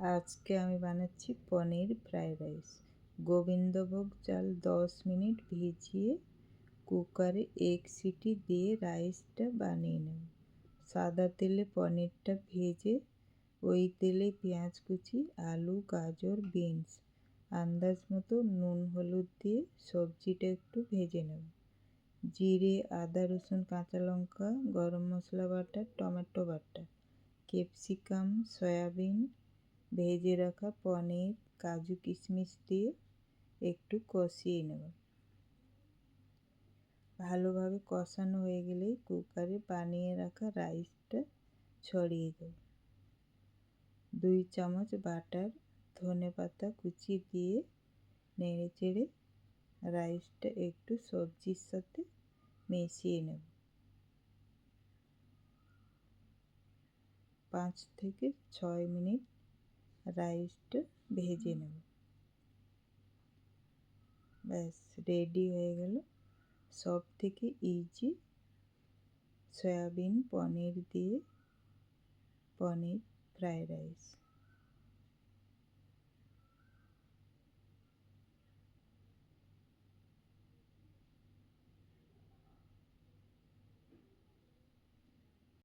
আজকে আমি বানাচ্ছি পনির ফ্রাইড রাইস। গোবিন্দভোগ চাল 10 মিনিট ভিজিয়ে কুকারে 1 সিটি দিয়ে রাইসটা বানিয়ে নেব। সাদা তেলে পনিরটা ভেজে ওই তেলে পেঁয়াজ কুচি, আলু, গাজর, বিনস আন্দাজ মতো নুন হলুদ দিয়ে সবজিটা একটু ভেজে নেব। জিরে, আদা, রসুন, কাঁচা লঙ্কা, গরম মশলা বাটা, টমেটো বাটা, ক্যাপসিকাম, সয়াবিন, ভেজে রাখা পনির, কাজু কিশমিশ দিয়ে একটু কষিয়ে নেব। ভালোভাবে কষানো হয়ে গেলেই কুকারে বানিয়ে রাখা রাইসটা ছড়িয়ে দেব। 2 চামচ বাটার, ধনেপাতা কুচি দিয়ে নেড়েচেড়ে রাইসটা একটু সবজির সাথে মিশিয়ে নেব। 5 থেকে 6 মিনিট রাইসটা ভেজে নেব। ব্যাস রেডি হয়ে গেল সব থেকে ইজি সয়াবিন পনির দিয়ে পনির ফ্রাইড রাইস।